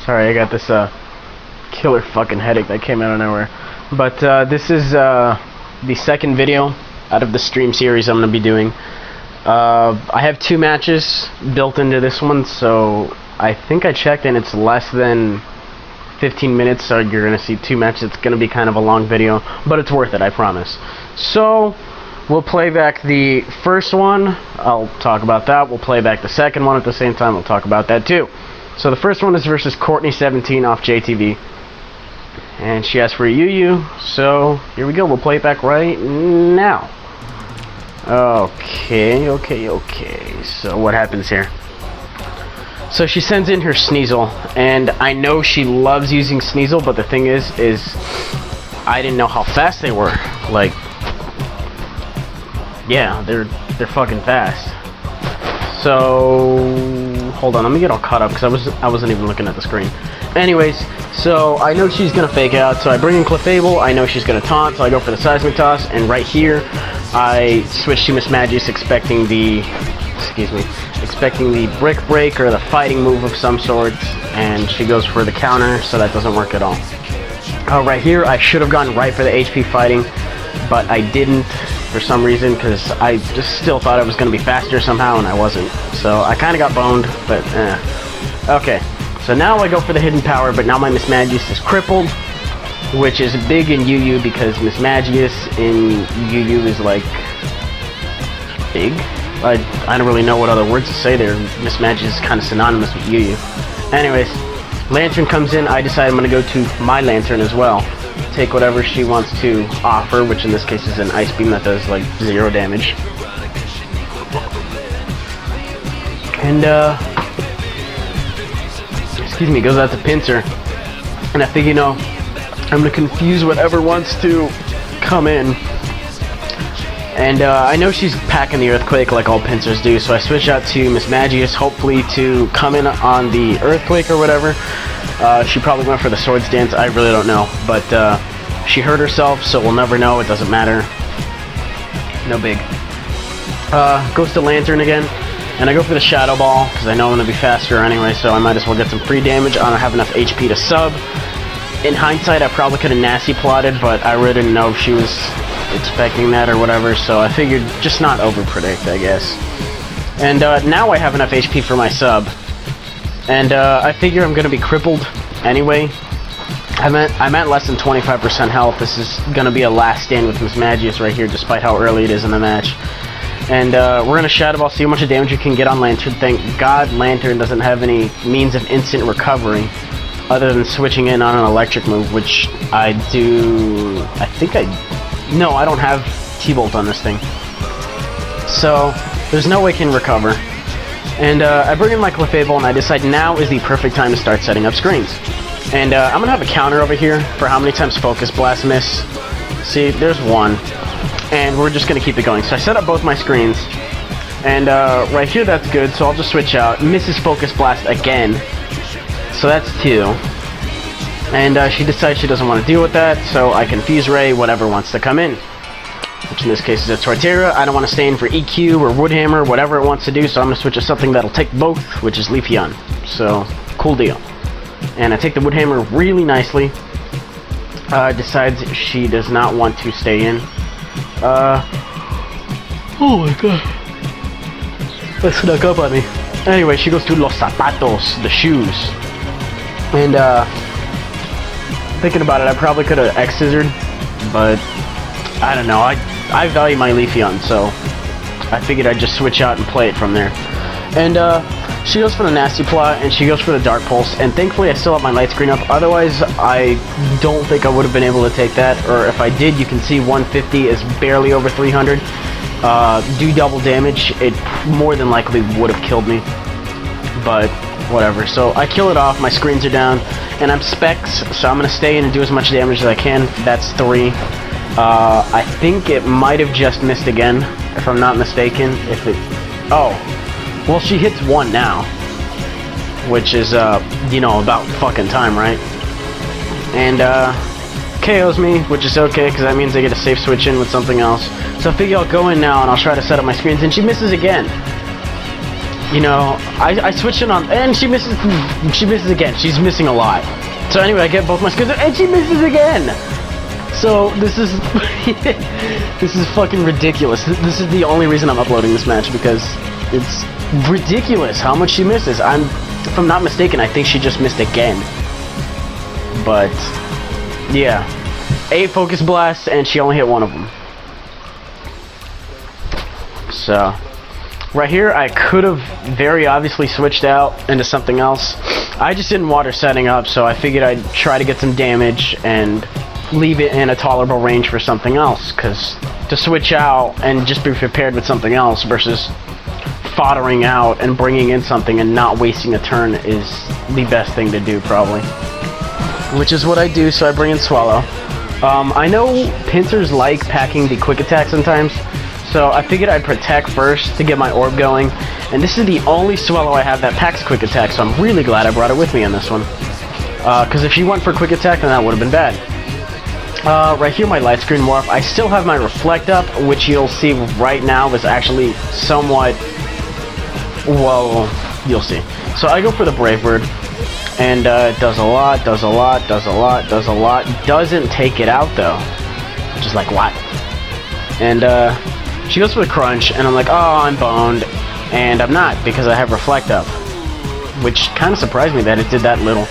Sorry, I got this killer fucking headache that came out of nowhere. But this is the second video out of the stream series I'm going to be doing. I have 2 matches built into this one, so I think I checked and it's less than 15 minutes, so you're going to see 2 matches. It's going to be kind of a long video, but it's worth it, I promise. So we'll play back the first one. I'll talk about that. We'll play back the second one at the same time. We'll talk about that too. So the first one is versus Courtni17 off JTV. And she asked for a UU, so here we go. We'll play it back right now. Okay. So what happens here? So she sends in her Sneasel, and I know she loves using Sneasel, but the thing is I didn't know how fast they were. Like, yeah, they're fucking fast. So hold on, let me get all caught up because I wasn't even looking at the screen. Anyways, so I know she's gonna fake out, so I bring in Clefable. I know she's gonna taunt, so I go for the seismic toss, and right here I switch to Miss Magius, expecting the brick break or the fighting move of some sort, and she goes for the counter, so that doesn't work at all. Right here I should have gone right for the HP fighting, but I didn't for some reason, because I just still thought I was going to be faster somehow, and I wasn't. So I kind of got boned, but okay. So now I go for the hidden power, but now my Miss Magius is crippled, which is big in UU because Miss Magius in UU is like big. I don't really know what other words to say there. Miss Magius is kind of synonymous with UU. Anyways, Lantern comes in. I decide I'm going to go to my Lantern as well. Take whatever she wants to offer, which in this case is an Ice Beam that does like 0 damage. And excuse me, goes out to Pincer. And I think, you know, I'm gonna confuse whatever wants to come in. And I know she's packing the Earthquake like all Pincers do, so I switch out to Miss Magius, hopefully to come in on the Earthquake or whatever. She probably went for the Swords Dance, I really don't know. But she hurt herself, so we'll never know, it doesn't matter. No big. Goes to Lantern again, and I go for the Shadow Ball, because I know I'm going to be faster anyway, so I might as well get some free damage. I don't have enough HP to sub. In hindsight, I probably could have nasty plotted, but I really didn't know if she was expecting that or whatever, so I figured just not overpredict, I guess. And now I have enough HP for my sub. And I figure I'm gonna be crippled anyway. I'm at less than 25% health. This is gonna be a last stand with Miss Magius right here, despite how early it is in the match. And we're gonna Shadow Ball, see how much damage you can get on Lantern. Thank God Lantern doesn't have any means of instant recovery, other than switching in on an electric move, which I do. No, I don't have T-Bolt on this thing, so there's no way I can recover. And I bring in my Clefable, and I decide now is the perfect time to start setting up screens. And I'm gonna have a counter over here for how many times Focus Blast miss. See, there's 1, and we're just gonna keep it going. So I set up both my screens, and right here that's good. So I'll just switch out. Misses Focus Blast again, so that's 2. And she decides she doesn't want to deal with that, so I Confuse Ray whatever wants to come in, which in this case is a Torterra. I don't want to stay in for EQ or Woodhammer, whatever it wants to do, so I'm going to switch to something that'll take both, which is Leafeon. So, cool deal. And I take the Woodhammer really nicely. Decides she does not want to stay in. Oh my god. That snuck up on me. Anyway, she goes to Los Zapatos, the shoes. And, thinking about it, I probably could have X-Scissored, but I don't know. I value my Leafeon, so I figured I'd just switch out and play it from there. And she goes for the Nasty Plot, and she goes for the Dark Pulse, and thankfully I still have my light screen up. Otherwise, I don't think I would have been able to take that, or if I did, you can see 150 is barely over 300. Do double damage, it more than likely would have killed me, but whatever. So I kill it off, my screens are down, and I'm Specs, so I'm going to stay in and do as much damage as I can. That's 3. I think it might have just missed again, if I'm not mistaken. Oh, well, she hits 1 now, which is, you know, about fucking time, right? And, KOs me, which is okay, because that means I get a safe switch in with something else. So I figure I'll go in now, and I'll try to set up my screens, and she misses again. you know, I switch it on, and she misses again. She's missing a lot. So anyway, I get both my skills, and she misses again. So this is this is fucking ridiculous. This is the only reason I'm uploading this match, because it's ridiculous how much she misses. If I'm not mistaken, I think she just missed again. But yeah, 8 focus blasts, and she only hit 1 of them. So right here, I could have very obviously switched out into something else. I just didn't want her setting up, so I figured I'd try to get some damage and leave it in a tolerable range for something else, because to switch out and just be prepared with something else versus foddering out and bringing in something and not wasting a turn is the best thing to do, probably. Which is what I do, so I bring in Swallow. I know pincers like packing the quick attack sometimes, so I figured I'd protect first to get my orb going, and this is the only Swallow I have that packs quick attack, so I'm really glad I brought it with me on this one. Because if she went for quick attack, then that would have been bad. Right here, my light screen warp. I still have my reflect up, which you'll see right now is actually somewhat, well, you'll see. So I go for the Brave Bird, and it does a lot, does a lot, does a lot, does a lot. Doesn't take it out though, which is like, what? And she goes for the Crunch, and I'm like, oh, I'm boned, and I'm not, because I have reflect up, which kind of surprised me that it did that little.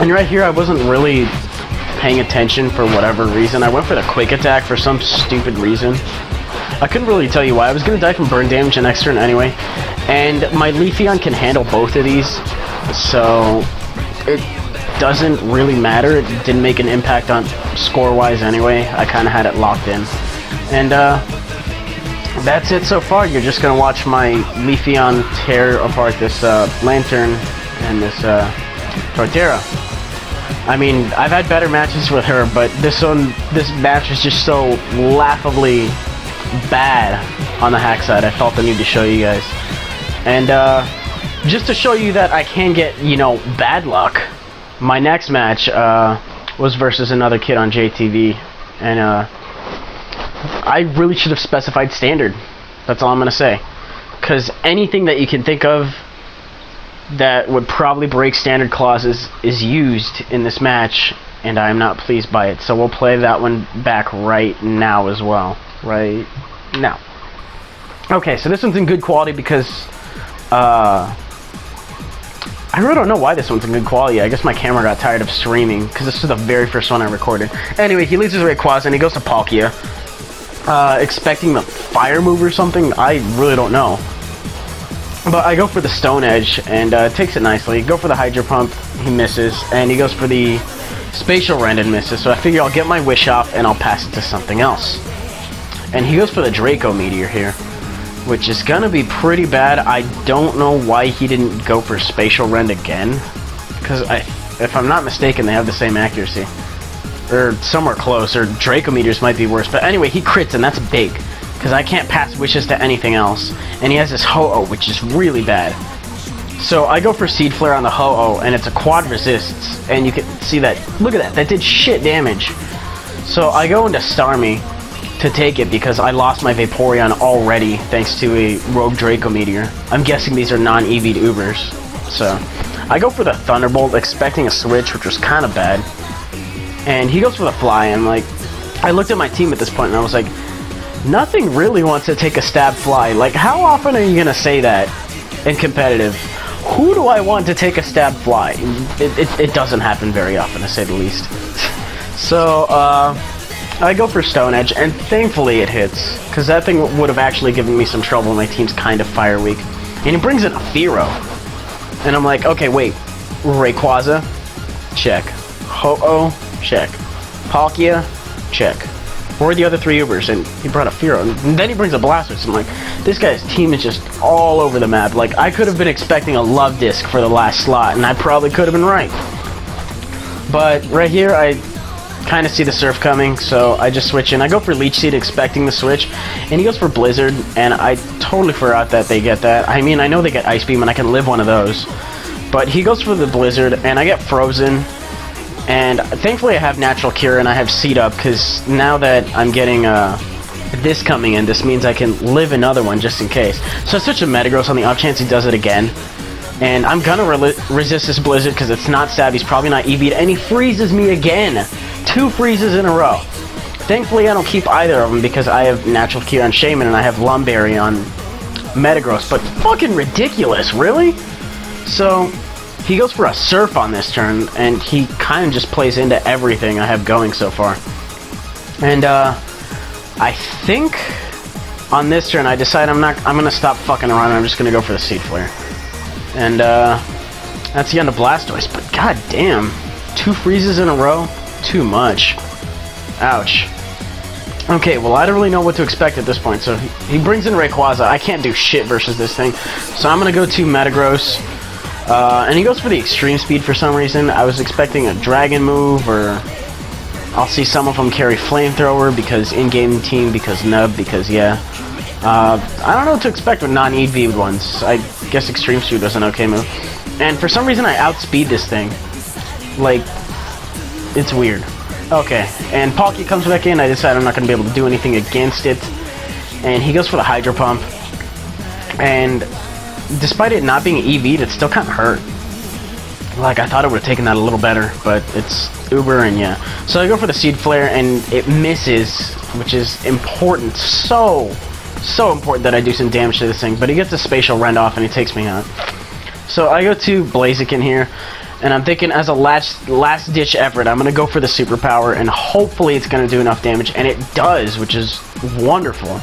And right here, I wasn't really paying attention for whatever reason. I went for the quick attack for some stupid reason. I couldn't really tell you why. I was gonna die from burn damage the next turn anyway, and my Leafeon can handle both of these, so it doesn't really matter. It didn't make an impact on score-wise anyway. I kind of had it locked in, and that's it so far. You're just gonna watch my Leafeon tear apart this Lantern and this Torterra. I mean, I've had better matches with her, but this match is just so laughably bad on the hack side. I felt the need to show you guys. And just to show you that I can get, you know, bad luck, my next match was versus another kid on JTV, and I really should have specified standard. That's all I'm gonna say. Because anything that you can think of that would probably break standard clauses is used in this match, and I'm not pleased by it. So we'll play that one back right now as well. Right now. Okay, so this one's in good quality because I really don't know why this one's in good quality. I guess my camera got tired of streaming because this is the very first one I recorded. Anyway, he leads his Rayquaza and he goes to Palkia, expecting the fire move or something. I really don't know. But I go for the Stone Edge, and takes it nicely. Go for the Hydro Pump, he misses, and he goes for the Spatial Rend and misses, so I figure I'll get my Wish off, and I'll pass it to something else. And he goes for the Draco Meteor here, which is gonna be pretty bad. I don't know why he didn't go for Spatial Rend again, because if I'm not mistaken, they have the same accuracy. Or somewhere close, or Draco Meteors might be worse, but anyway, he crits, and that's big. Because I can't pass wishes to anything else. And he has this Ho-Oh, which is really bad. So I go for Seed Flare on the Ho-Oh, and it's a quad resists. And you can see that. Look at that. That did shit damage. So I go into Starmie to take it because I lost my Vaporeon already thanks to a Rogue Draco Meteor. I'm guessing these are non-EV'd Ubers. So I go for the Thunderbolt, expecting a switch, which was kind of bad. And he goes for the Fly, and like, I looked at my team at this point, and I was like, nothing really wants to take a stab Fly. Like, how often are you gonna say that in competitive? Who do I want to take a stab Fly? It doesn't happen very often, to say the least. So, I go for Stone Edge, and thankfully it hits, because that thing would have actually given me some trouble. My team's kind of fire weak. And he brings in a Fearow. And I'm like, okay, wait. Rayquaza? Check. Ho-Oh? Check. Palkia? Check. Where are the other 3 Ubers? And he brought a Fearow. And then he brings a Blastoise. I'm like, this guy's team is just all over the map. Like, I could have been expecting a Love Disc for the last slot, and I probably could have been right. But right here, I kind of see the Surf coming, so I just switch in. I go for Leech Seed, expecting the switch, and he goes for Blizzard, and I totally forgot that they get that. I mean, I know they get Ice Beam, and I can live one of those. But he goes for the Blizzard, and I get Frozen. And thankfully I have Natural Cure and I have Seed Up, because now that I'm getting this coming in, this means I can live another one just in case. So I switch to Metagross on the off chance he does it again. And I'm gonna resist this Blizzard because it's not stab, he's probably not EV'd, and he freezes me again! 2 freezes in a row. Thankfully I don't keep either of them because I have Natural Cure on Shaman and I have Lumberry on Metagross, but fucking ridiculous, really? So, he goes for a Surf on this turn, and he kind of just plays into everything I have going so far. And, I think on this turn I decide I'm gonna stop fucking around and I'm just gonna go for the Seed Flare. And that's the end of Blastoise, but god damn, 2 freezes in a row? Too much. Ouch. Okay, well I don't really know what to expect at this point, so he brings in Rayquaza. I can't do shit versus this thing, so I'm gonna go to Metagross. And he goes for the Extreme Speed for some reason. I was expecting a Dragon move, or I'll see some of them carry Flamethrower because in-game team, because Nub, because yeah. I don't know what to expect with non-EV ones. I guess Extreme Speed was an okay move. And for some reason I outspeed this thing. Like, it's weird. Okay, and Palkia comes back in. I decide I'm not going to be able to do anything against it. And he goes for the Hydro Pump. And despite it not being EV'd, it still kind of hurt. Like, I thought it would have taken that a little better, but it's Uber, and yeah. So I go for the Seed Flare, and it misses, which is important. So important that I do some damage to this thing. But he gets a Spatial Rend off, and he takes me out. So I go to Blaziken here, and I'm thinking as a last-ditch effort, I'm going to go for the Superpower, and hopefully it's going to do enough damage, and it does, which is wonderful.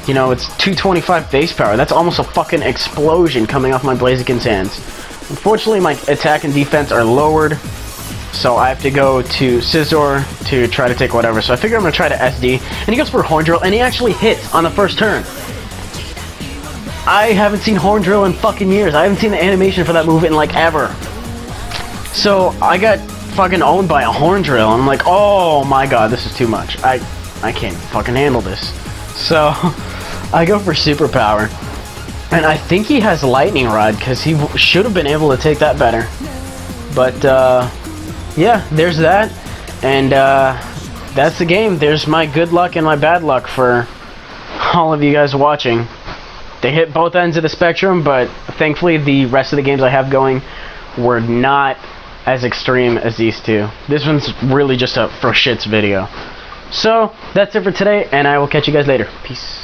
You know, it's 225 base power. That's almost a fucking explosion coming off my Blaziken's hands. Unfortunately, my attack and defense are lowered, so I have to go to Scizor to try to take whatever. So I figure I'm going to try to SD, and he goes for Horn Drill, and he actually hits on the first turn. I haven't seen Horn Drill in fucking years. I haven't seen the animation for that move in, like, ever. So I got fucking owned by a Horn Drill, and I'm like, oh my god, this is too much. I can't fucking handle this. So I go for Superpower. And I think he has Lightning Rod, because he should have been able to take that better. But, yeah, there's that. And, that's the game. There's my good luck and my bad luck for all of you guys watching. They hit both ends of the spectrum, but thankfully the rest of the games I have going were not as extreme as these two. This one's really just a for shits video. So, that's it for today, and I will catch you guys later. Peace.